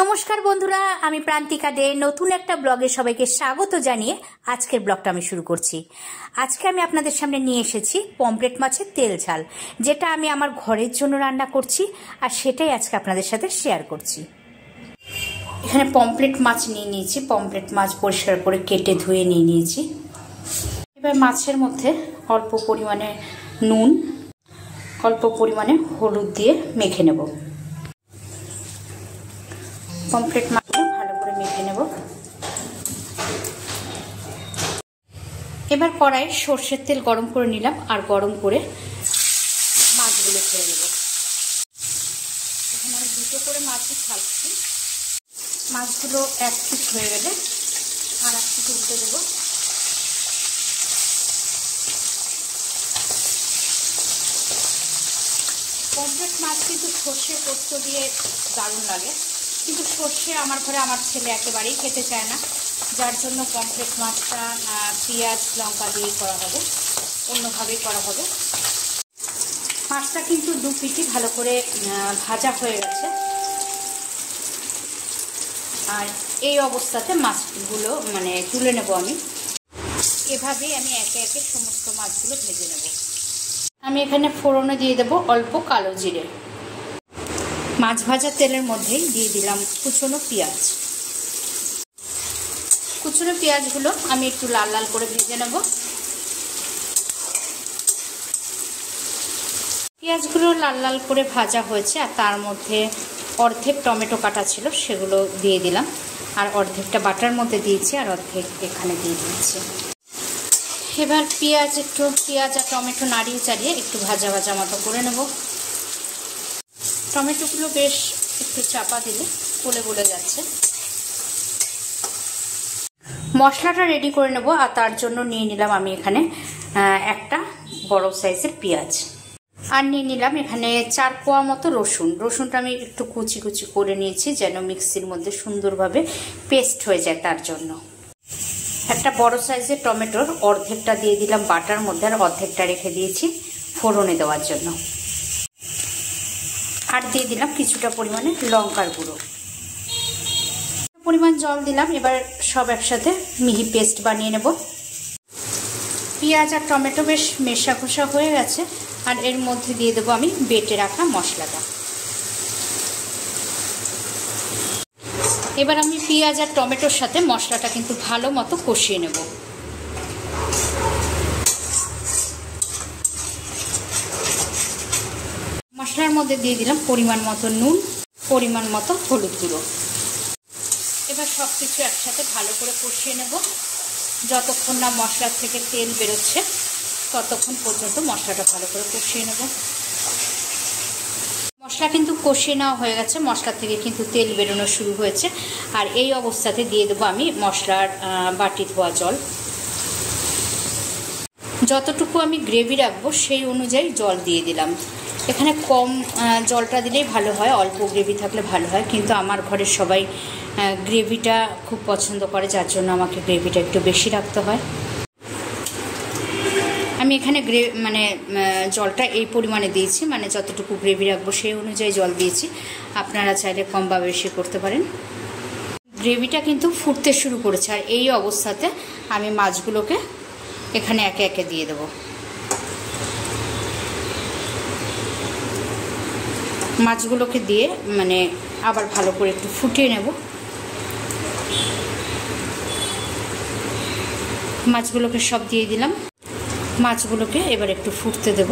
নমস্কার বন্ধুরা, আমি প্রান্তিকা দে নতুন একটা ব্লগে সবাইকে স্বাগত জানিয়ে আজকের ব্লগটা আমি শুরু করছি। আজকে আমি আপনাদের সামনে নিয়ে এসেছি পমফ্রেট মাছের তেল ঝাল, যেটা আমি আমার ঘরের জন্য রান্না করছি আর সেটাই আজকে আপনাদের সাথে শেয়ার করছি। এখানে পমফ্রেট মাছ নিয়ে নিয়েছি, পমফ্রেট মাছ পরিষ্কার করে কেটে ধুয়ে নিয়ে নিয়েছি। এবার মাছের মধ্যে অল্প পরিমাণে নুন, অল্প পরিমাণে হলুদ দিয়ে মেখে নেব। পমফ্রেট মাছটা ভালো করে মেখে নেব। এবার কড়াইয়ে সর্ষের তেল গরম করে নিলাম আর গরম করে মাছগুলো ছেড়ে দেব। এখানে আমি দুটো করে মাছই ছাড়ছি। মাছগুলো এক পিস হয়ে গেলে আর এক পিস উল্টে দেব। পমফ্রেট মাছ কিন্তু সর্ষে পোস্ত দিয়ে দারুণ লাগে, কিন্তু সর্ষে আমার ঘরে আমার ছেলে একেবারেই খেতে চায় না, যার জন্য পমফ্রেট মাছটা পেঁয়াজ লঙ্কা দিয়ে করা হবে, অন্যভাবেই করা হবে। মাছটা কিন্তু দু পিঠই ভালো করে ভাজা হয়ে গেছে। আর এই অবস্থাতে মাছগুলো তুলে নেব আমি। এভাবেই আমি একে একে সমস্ত মাছগুলো ভেজে নেব। আমি এখানে ফোড়নে দিয়ে দেব অল্প কালো জিরে। মাছ ভাজা তেলের মধ্যেই দিয়ে দিলাম কুচনো পেঁয়াজ। কুচনো পেঁয়াজগুলো আমি একটু লাল লাল করে ভেজে নেব। পেঁয়াজগুলো লাল লাল করে ভাজা হয়েছে আর তার মধ্যে অর্ধেক টমেটো কাটা ছিল, সেগুলো দিয়ে দিলাম। আর অর্ধেকটা বাটার মধ্যে দিয়েছি আর অর্ধেক এখানে দিয়ে দিচ্ছি। এবার পেঁয়াজ আর টমেটো নাড়িয়ে চাড়িয়ে একটু ভাজা ভাজা মতো করে নেব। টমেটোগুলো বেশ একটু চাপা দিলে গলে যাচ্ছে। মশলাটা রেডি করে নেব আর তার জন্য নিয়ে নিলাম আমি এখানে একটা বড় সাইজের পেঁয়াজ আর নিয়ে নিলাম এখানে 4 কোয়া মতো রসুন। রসুনটা আমি একটু কুচি কুচি করে নিয়েছি যেন মিক্সির মধ্যে সুন্দরভাবে পেস্ট হয়ে যায়, তার জন্য। একটা বড় সাইজের টমেটোর অর্ধেকটা দিয়ে দিলাম বাটার মধ্যে আর অর্ধেকটা রেখে দিয়েছি ফোড়নে দেওয়ার জন্য। আর দিয়ে দিলাম কিছুটা পরিমাণে লঙ্কার গুঁড়ো, পরিমাণ জল দিলাম। এবার সব একসাথে মিহি পেস্ট বানিয়ে নেব। পেঁয়াজ আর টমেটো বেশ মেশা কষা হয়ে গেছে আর এর মধ্যে দিয়ে দেবো আমি বেটে রাখা মশলাটা। এবার আমি পেঁয়াজ আর টমেটোর সাথে মশলাটা কিন্তু ভালো মতো কষিয়ে নেব। মশলার মধ্যে দিয়ে দিলাম পরিমাণ মতো নুন, পরিমাণ মতো হলুদ গুঁড়ো। এবার সব কিছু একসাথে ভালো করে কষিয়ে নেব। যতক্ষণ না মশলার থেকে তেল বেরোচ্ছে ততক্ষণ পর্যন্ত মশলাটা ভালো করে কষিয়ে নেব। মশলা কিন্তু কষিয়ে নেওয়া হয়ে গেছে, মশলা থেকে কিন্তু তেল বেরোনো শুরু হয়েছে। আর এই অবস্থাতে দিয়ে দেবো আমি মশলার বাটি ধোয়া জল। যতটুকু আমি গ্রেভি রাখবো সেই অনুযায়ী জল দিয়ে দিলাম। এখানে কম জলটা দিলেই ভালো হয়, অল্প গ্রেভি থাকলে ভালো হয়, কিন্তু আমার ঘরের সবাই গ্রেভিটা খুব পছন্দ করে, যার জন্য আমাকে গ্রেভিটা একটু বেশি রাখতে হয়। আমি এখানে জলটা এই পরিমাণে দিয়েছি, যতটুকু গ্রেভি রাখবো সেই অনুযায়ী জল দিয়েছি। আপনারা চাইলে কম বা বেশি করতে পারেন। গ্রেভিটা কিন্তু ফুটতে শুরু করেছে আর এই অবস্থাতে আমি মাছগুলোকে এখানে একে একে দিয়ে দেবো। মাছগুলোকে দিয়ে আবার ভালো করে একটু ফুটিয়ে নেব। মাছগুলোকে সব দিয়ে দিলাম। মাছগুলোকে এবার একটু ফুটতে দেব।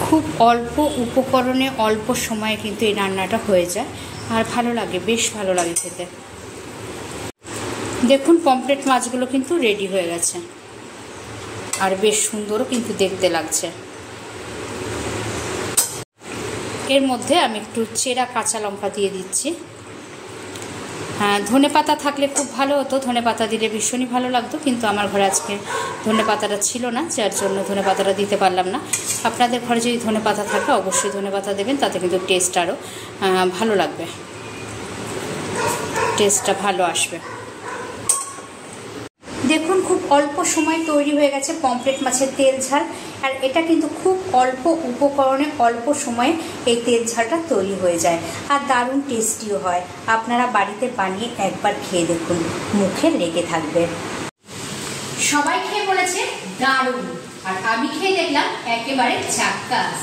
খুব অল্প উপকরণে অল্প সময়ে কিন্তু এই রান্নাটা হয়ে যায় আর ভালো লাগে, বেশ ভালো লাগে খেতে। দেখুন পমফ্রেট মাছগুলো কিন্তু রেডি হয়ে গেছে আর বেশ সুন্দরও কিন্তু দেখতে লাগছে। এর মধ্যে আমি একটু চেরা কাঁচা লঙ্কা দিয়ে দিচ্ছি। ধনে পাতা থাকলে খুব ভালো হতো, ধনে পাতা দিলে ভীষণই ভালো লাগতো, কিন্তু আমার ঘরে আজকে ধনে পাতাটা ছিল না, যার জন্য ধনে পাতাটা দিতে পারলাম না। আপনাদের ঘরে যদি ধনে পাতা থাকে অবশ্যই ধনে পাতা দেবেন, তাতে কিন্তু টেস্ট আরও ভালো লাগবে, টেস্টটা ভালো আসবে। দেখুন খুব অল্প সময় তৈরি হয়ে গেছে পমফ্রেট মাছের তেল ঝাল। আর এটা কিন্তু খুব অল্প উপকরণে অল্প সময়ে এই তেল ঝালটা তৈরি হয়ে যায়, আর দারুণ টেস্টিও হয়। আপনারা বাড়িতে বানিয়ে একবার খেয়ে দেখুন, মুখে লেগে থাকবে। সবাই খেয়ে বলেছে দারুণ, আর আমি খেয়ে দেখলাম একেবারে ঝাক্কাস।